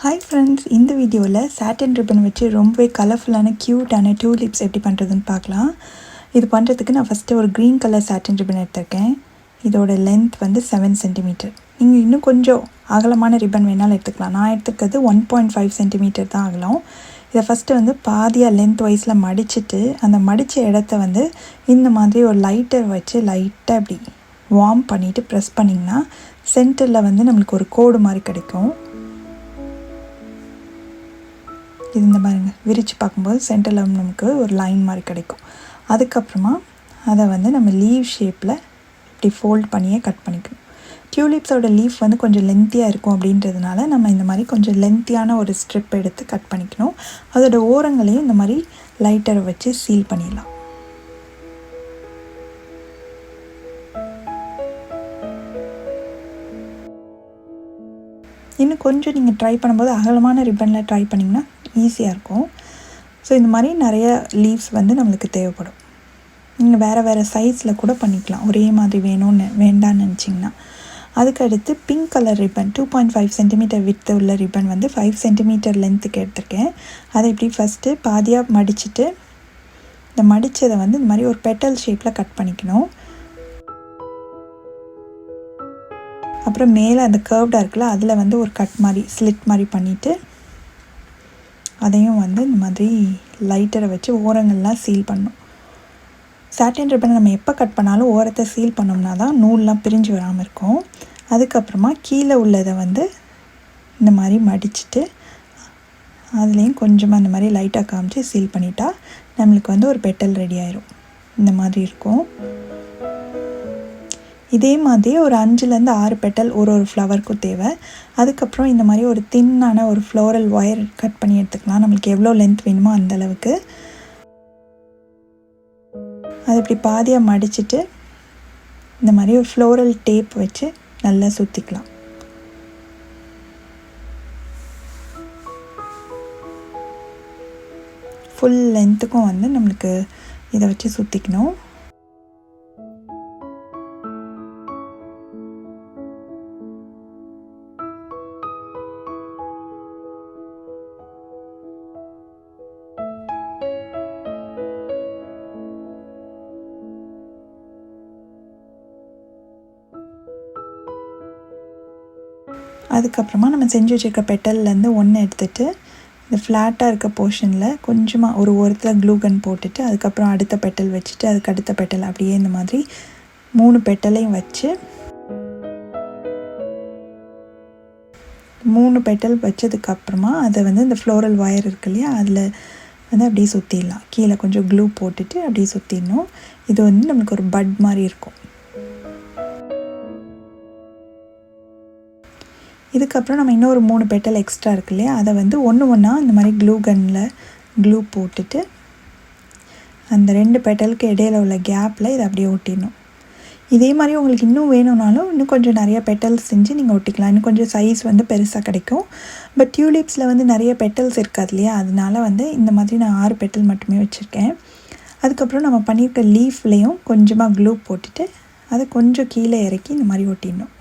Hi friends, இந்த வீடியோவில் சாட்டின் ribbon வச்சு ரொம்பவே கலர்ஃபுல்லான க்யூட்டான டூலிப்ஸ் எப்படி பண்ணுறதுன்னு பார்க்கலாம். இது பண்ணுறதுக்கு நான் ஃபஸ்ட்டு ஒரு க்ரீன் கலர் சாட்டின் ரிப்பன் எடுத்திருக்கேன். இதோட லென்த் வந்து 7 சென்டிமீட்டர். நீங்கள் இன்னும் கொஞ்சம் அகலமான ரிப்பன் வேணாலும் எடுத்துக்கலாம். நான் எடுத்துக்கிறது 1.5 சென்டிமீட்டர் தான் அகலம். இதை ஃபஸ்ட்டு வந்து பாதியாக லென்த் வைஸில் மடிச்சுட்டு அந்த மடித்த இடத்த வந்து இந்த மாதிரி ஒரு லைட்டர் வச்சு லைட்டாக இப்படி வார்ம் பண்ணிவிட்டு ப்ரெஸ் பண்ணிங்கன்னா சென்டரில் வந்து நம்மளுக்கு ஒரு கோடு மாதிரி கிடைக்கும். இது இந்த மாதிரிங்க விரித்து பார்க்கும்போது சென்டரில் நமக்கு ஒரு லைன் மாதிரி கிடைக்கும். அதுக்கப்புறமா அதை வந்து நம்ம லீவ் ஷேப்பில் இப்படி ஃபோல்ட் பண்ணியே கட் பண்ணிக்கணும். டியூலிப்ஸோட லீஃப் வந்து கொஞ்சம் லென்த்தியாக இருக்கும் அப்படின்றதுனால நம்ம இந்த மாதிரி கொஞ்சம் லென்த்தியான ஒரு ஸ்ட்ரிப் எடுத்து கட் பண்ணிக்கணும். அதோட ஓரங்களையும் இந்த மாதிரி லைட்டரை வச்சு சீல் பண்ணிடலாம். இன்னும் கொஞ்சம் நீங்கள் ட்ரை பண்ணும்போது அகலமான ரிப்பனில் ட்ரை பண்ணிங்கன்னா ஈஸியாக இருக்கும். ஸோ இந்த மாதிரி நிறைய லீவ்ஸ் வந்து நம்மளுக்கு தேவைப்படும். நீங்கள் வேறு வேறு சைஸில் கூட பண்ணிக்கலாம், ஒரே மாதிரி வேண்டான்னு நினச்சிங்கன்னா. அதுக்கடுத்து pink colour ribbon 2.5 centimetre with உள்ள ரிப்பன் வந்து 5 சென்டிமீட்டர் லென்த்துக்கு எடுத்திருக்கேன். அதை இப்படி ஃபஸ்ட்டு பாதியாக மடிச்சுட்டு இந்த மடித்ததை வந்து இந்த மாதிரி ஒரு பெட்டல் ஷேப்பில் கட் பண்ணிக்கணும். அப்புறம் மேலே அந்த கர்வ்டாக இருக்குல்ல, அதில் வந்து ஒரு கட் மாதிரி ஸ்லிட் மாதிரி பண்ணிவிட்டு அதையும் வந்து இந்த மாதிரி லைட்டரை வச்சு ஓரங்கள்லாம் சீல் பண்ணணும். சாட்டின் ரிப்பனை நம்ம எப்போ கட் பண்ணாலும் ஓரத்தை சீல் பண்ணோம்னா தான் நூல்லாம் பிரிஞ்சு வராமல் இருக்கும். அதுக்கப்புறமா கீழே உள்ளதை வந்து இந்த மாதிரி மடிச்சுட்டு அதுலேயும் கொஞ்சமாக இந்த மாதிரி லைட்டாக காமிச்சு சீல் பண்ணிட்டா நம்மளுக்கு வந்து ஒரு பெட்டல் ரெடி ஆயிரும். இந்த மாதிரி இருக்கும். இதே மாதிரி ஒரு 5லேருந்து 6 பெட்டல் ஒரு ஃப்ளவருக்கும் தேவை. அதுக்கப்புறம் இந்த மாதிரி ஒரு தின்னான ஒரு ஃப்ளோரல் ஒயர் கட் பண்ணி எடுத்துக்கலாம். நம்மளுக்கு எவ்வளோ லென்த் வேணுமோ அந்தளவுக்கு. அதை இப்படி பாதியாக மடிச்சுட்டு இந்த மாதிரி ஒரு ஃப்ளோரல் டேப் வச்சு நல்லா சுற்றிக்கலாம். ஃபுல் லென்த்துக்கும் வந்து நம்மளுக்கு இதை வச்சு சுற்றிக்கணும். அதுக்கப்புறமா நம்ம செஞ்சு வச்சுருக்க பெட்டல்லேருந்து ஒன்று எடுத்துகிட்டு இந்த ஃப்ளாட்டாக இருக்க போர்ஷனில் கொஞ்சமாக ஒரு ஓரத்தில் க்ளூ கன் போட்டுட்டு அதுக்கப்புறம் அடுத்த பெட்டல் வச்சுட்டு அதுக்கு அடுத்த பெட்டல் அப்படியே இந்த மாதிரி 3 பெட்டலையும் வச்சு 3 பெட்டல் வச்சதுக்கப்புறமா அதை வந்து இந்த ஃப்ளோரல் ஒயர் இருக்கு இல்லையா, அதில் வந்து அப்படியே சுற்றிடலாம். கீழே கொஞ்சம் க்ளூ போட்டுட்டு அப்படியே சுற்றிடணும். இது வந்து நம்மளுக்கு ஒரு பட் மாதிரி இருக்கும். இதுக்கப்புறம் நம்ம இன்னொரு 3 பெட்டல் எக்ஸ்ட்ரா இருக்கு இல்லையா, அதை வந்து ஒன்றா இந்த மாதிரி க்ளூ கன்னில் க்ளூ போட்டுட்டு அந்த 2 பெட்டலுக்கு இடையில உள்ள கேப்பில் இதை அப்படியே ஒட்டிடணும். இதே மாதிரி உங்களுக்கு இன்னும் வேணும்னாலும் இன்னும் கொஞ்சம் நிறைய பெட்டல்ஸ் செஞ்சு நீங்கள் ஒட்டிக்கலாம். இன்னும் கொஞ்சம் சைஸ் வந்து பெருசாக கிடைக்கும். பட் டியூலிப்ஸில் வந்து நிறைய பெட்டல்ஸ் இருக்காது இல்லையா, அதனால வந்து இந்த மாதிரி நான் 6 பெட்டல் மட்டுமே வச்சுருக்கேன். அதுக்கப்புறம் நம்ம பண்ணியிருக்க லீஃப்லேயும் கொஞ்சமாக க்ளூ போட்டுட்டு அதை கொஞ்சம் கீழே இறக்கி இந்த மாதிரி ஒட்டிடணும்.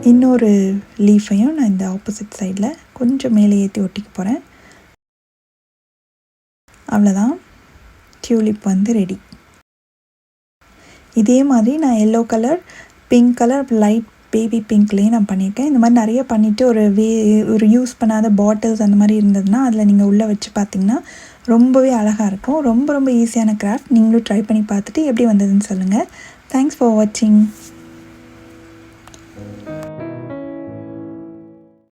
இன்னொரு லீஃபையும் நான் இந்த ஆப்போசிட் சைடில் கொஞ்சம் மேலே ஏற்றி ஒட்டிக்க போகிறேன். அவ்வளோதான், டியூலிப் வந்து ரெடி. இதே மாதிரி நான் yellow colour, pink colour, light baby பிங்க்லேயும் நான் பண்ணியிருக்கேன். இந்த மாதிரி நிறைய பண்ணிவிட்டு ஒரு யூஸ் பண்ணாத பாட்டில்ஸ் அந்த மாதிரி இருந்ததுன்னா அதில் நீங்கள் உள்ளே வச்சு பார்த்திங்கன்னா ரொம்பவே அழகாக இருக்கும். ரொம்ப ஈஸியான கிராஃப்ட். நீங்களும் ட்ரை பண்ணி பார்த்துட்டு எப்படி வந்ததுன்னு சொல்லுங்கள். தேங்க்ஸ் ஃபார் வாட்சிங்.